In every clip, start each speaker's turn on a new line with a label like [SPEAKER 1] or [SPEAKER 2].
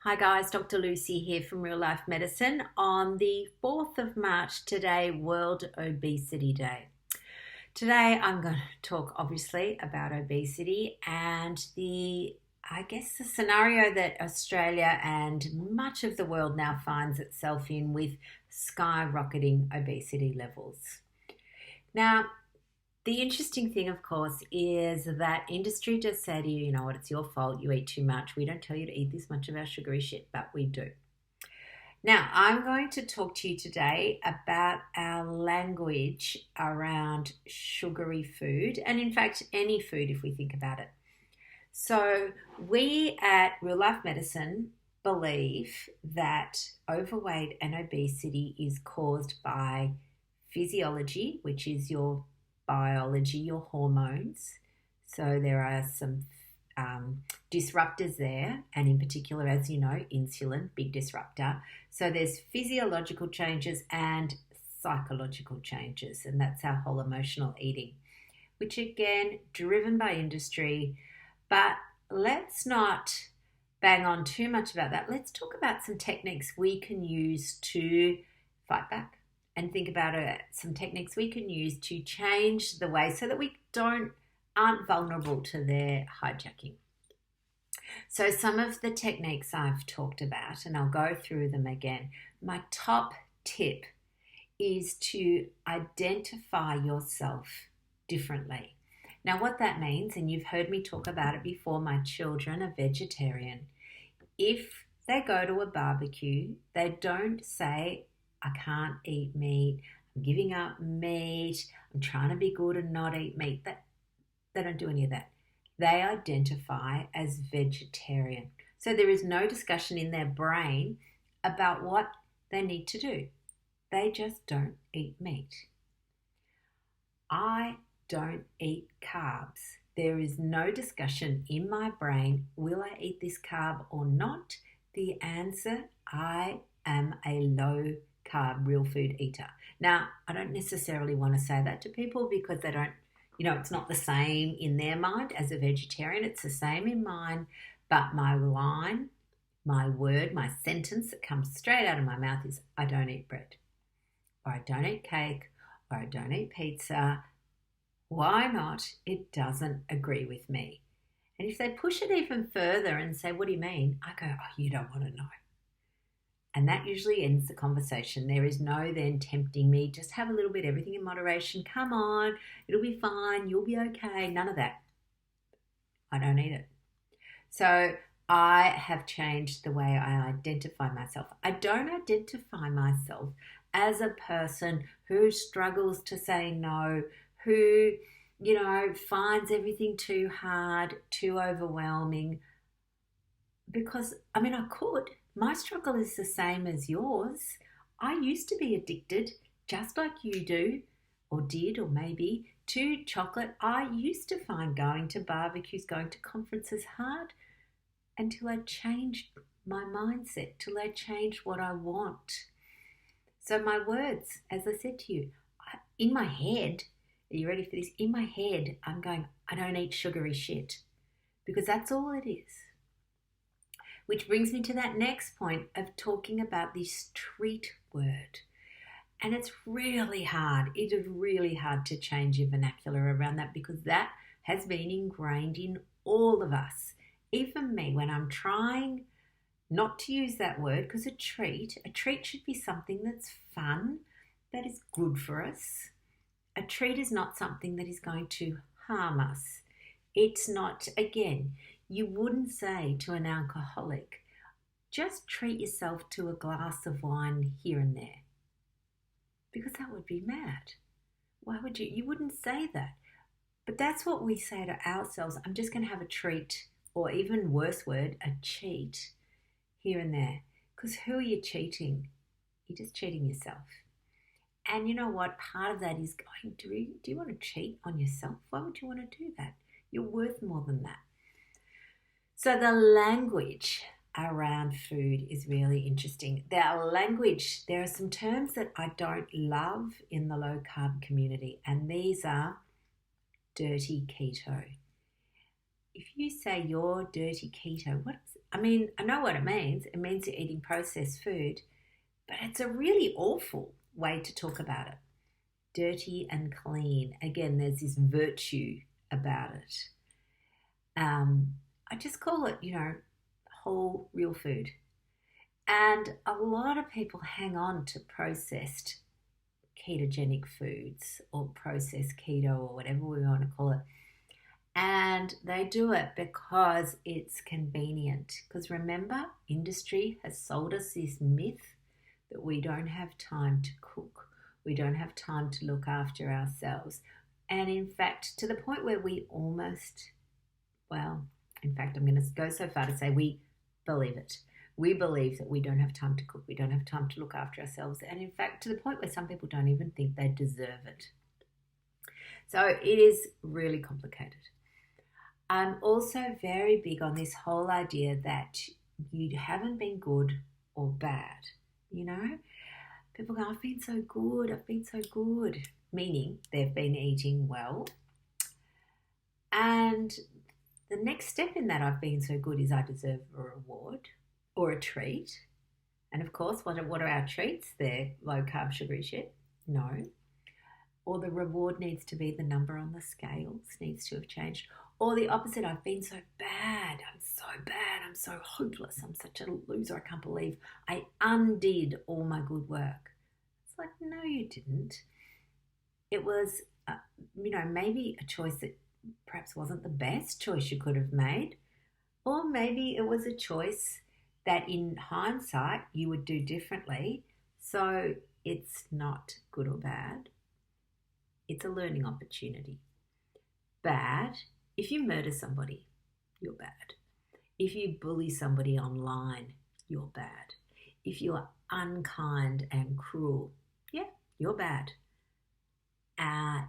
[SPEAKER 1] Hi guys, Dr. Lucy here from Real Life Medicine on the 4th of March today, World Obesity Day. Today I'm going to talk obviously about obesity and the scenario that Australia and much of the world now finds itself in with skyrocketing obesity levels. Now, the interesting thing, of course, is that industry just say to you, you know what, it's your fault, you eat too much. We don't tell you to eat this much of our sugary shit, but we do. Now, I'm going to talk to you today about our language around sugary food, and in fact, any food if we think about it. So we at Real Life Medicine believe that overweight and obesity is caused by physiology, which is your biology, your hormones. So there are some disruptors there, and in particular, as you know, insulin, big disruptor. So there's physiological changes and psychological changes, and that's our whole emotional eating, which again, driven by industry. But let's not bang on too much about that. Let's talk about some techniques we can use to fight back. And think about some techniques we can use to change the way so that we aren't vulnerable to their hijacking. So some of the techniques I've talked about, and I'll go through them again. My top tip is to identify yourself differently. Now what that means, and you've heard me talk about it before, my children are vegetarian. If they go to a barbecue, they don't say, I can't eat meat, I'm giving up meat, I'm trying to be good and not eat meat. They don't do any of that. They identify as vegetarian. So there is no discussion in their brain about what they need to do. They just don't eat meat. I don't eat carbs. There is no discussion in my brain, will I eat this carb or not? The answer, I am a low carb, real food eater. Now, I don't necessarily want to say that to people because they don't, it's not the same in their mind as a vegetarian. It's the same in mine, but my line, my word, my sentence that comes straight out of my mouth is I don't eat bread, or I don't eat cake, or I don't eat pizza. Why not? It doesn't agree with me. And if they push it even further and say, what do you mean? I go, oh, you don't want to know. And that usually ends the conversation. There is no then tempting me, just have a little bit, everything in moderation. Come on, it'll be fine, you'll be okay. None of that. I don't eat it. So I have changed the way I identify myself. I don't identify myself as a person who struggles to say no, who, finds everything too hard, too overwhelming. Because, I could. My struggle is the same as yours. I used to be addicted, just like you do, or did, or maybe, to chocolate. I used to find going to barbecues, going to conferences hard until I changed my mindset, till I changed what I want. So my words, as I said to you, in my head, are you ready for this? In my head, I'm going, I don't eat sugary shit, because that's all it is. Which brings me to that next point of talking about this treat word. And it's really hard. It is really hard to change your vernacular around that because that has been ingrained in all of us. Even me, when I'm trying not to use that word, because a treat should be something that's fun, that is good for us. A treat is not something that is going to harm us. It's not, again, you wouldn't say to an alcoholic, just treat yourself to a glass of wine here and there. Because that would be mad. Why would you? You wouldn't say that. But that's what we say to ourselves. I'm just going to have a treat, or even worse word, a cheat here and there. Because who are you cheating? You're just cheating yourself. And you know what? Part of that is going to, do you want to cheat on yourself? Why would you want to do that? You're worth more than that. So the language around food is really interesting. There are some terms that I don't love in the low carb community, and these are dirty keto. if you say you're dirty keto, I mean, I know what it means. It means you're eating processed food, but it's a really awful way to talk about it. Dirty and clean. Again, there's this virtue about it. I just call it, whole, real food. And a lot of people hang on to processed ketogenic foods or processed keto or whatever we want to call it. And they do it because it's convenient. Because remember, industry has sold us this myth that we don't have time to cook. We don't have time to look after ourselves. And in fact, to the point where we almost, in fact, I'm going to go so far to say we believe it. We believe that we don't have time to cook. We don't have time to look after ourselves. And in fact, to the point where some people don't even think they deserve it. So it is really complicated. I'm also very big on this whole idea that you haven't been good or bad, People go, I've been so good, meaning they've been eating well. And the next step in that I've been so good is I deserve a reward or a treat. And of course, what are our treats? They're low carb, sugary shit? No. Or the reward needs to be the number on the scales, needs to have changed. Or the opposite, I've been so bad, I'm so hopeless, I'm such a loser, I can't believe I undid all my good work. It's like, no, you didn't. It was, maybe a choice that perhaps wasn't the best choice you could have made. Or maybe it was a choice that in hindsight you would do differently. So it's not good or bad. It's a learning opportunity. Bad. If you murder somebody, you're bad. If you bully somebody online, you're bad. If you are unkind and cruel, you're bad.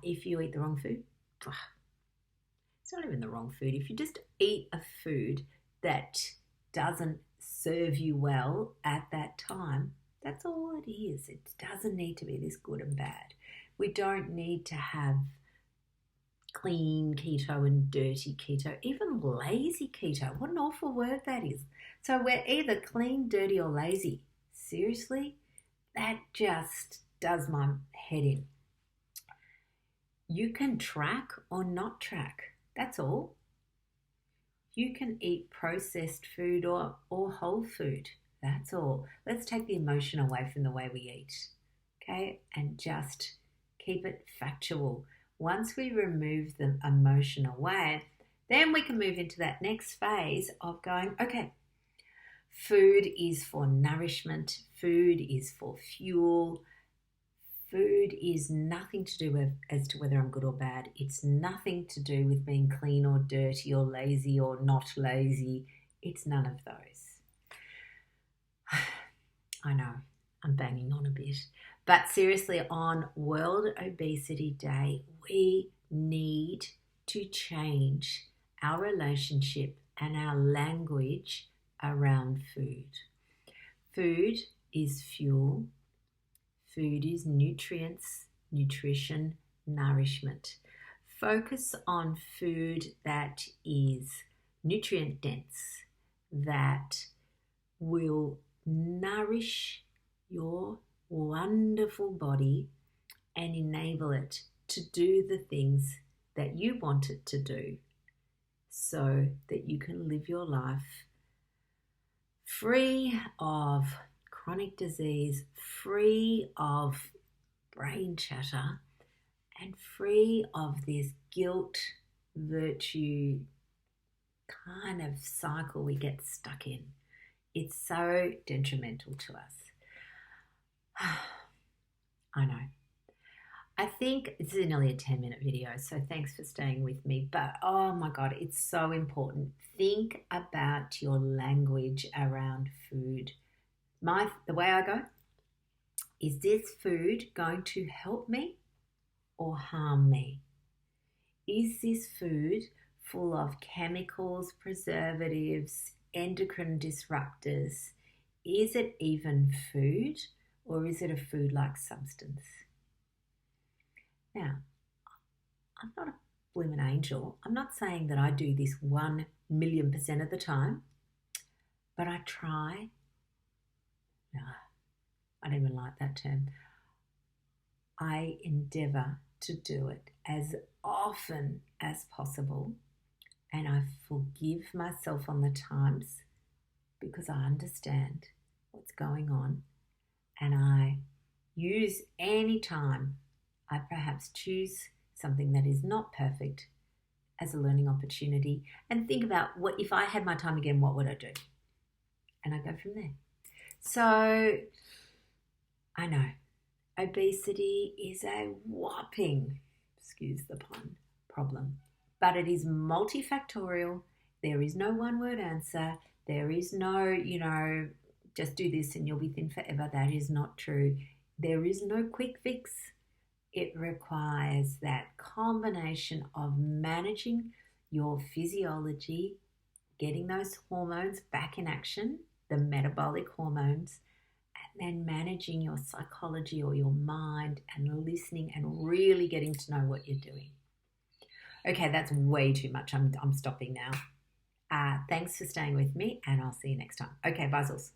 [SPEAKER 1] If you eat the wrong food, it's not even the wrong food. If you just eat a food that doesn't serve you well at that time, that's all it is. It doesn't need to be this good and bad. We don't need to have clean keto and dirty keto, even lazy keto. What an awful word that is. So we're either clean, dirty, or lazy. Seriously? That just does my head in. You can track or not track. That's all. You can eat processed food or whole food. That's all. Let's take the emotion away from the way we eat, okay? And just keep it factual. Once we remove the emotion away, then we can move into that next phase of going, okay, food is for nourishment. Food is for fuel. Food is nothing to do with as to whether I'm good or bad. It's nothing to do with being clean or dirty or lazy or not lazy. It's none of those. I know, I'm banging on a bit. But seriously, on World Obesity Day, we need to change our relationship and our language around food. Food is fuel. Food is nutrients, nutrition, nourishment. Focus on food that is nutrient dense, that will nourish your wonderful body and enable it to do the things that you want it to do so that you can live your life free of chronic disease, free of brain chatter, and free of this guilt, virtue kind of cycle we get stuck in. It's so detrimental to us. I know. I think this is nearly a 10-minute video, so thanks for staying with me. But oh my God, it's so important. Think about your language around food. The way I go, is this food going to help me or harm me? Is this food full of chemicals, preservatives, endocrine disruptors? Is it even food, or is it a food-like substance? Now, I'm not a blooming angel. I'm not saying that I do this 1,000,000% of the time, but I try. No, I don't even like that term. I endeavour to do it as often as possible, and I forgive myself on the times because I understand what's going on, and I use any time I perhaps choose something that is not perfect as a learning opportunity and think about, what if I had my time again, what would I do? And I go from there. So I know obesity is a whopping, excuse the pun, problem, but it is multifactorial. There is no one word answer. There is no, just do this and you'll be thin forever. That is not true. There is no quick fix. It requires that combination of managing your physiology, getting those hormones back in action, the metabolic hormones, and then managing your psychology or your mind and listening and really getting to know what you're doing. Okay, that's way too much. I'm stopping now. Thanks for staying with me, and I'll see you next time. Okay, buzzles.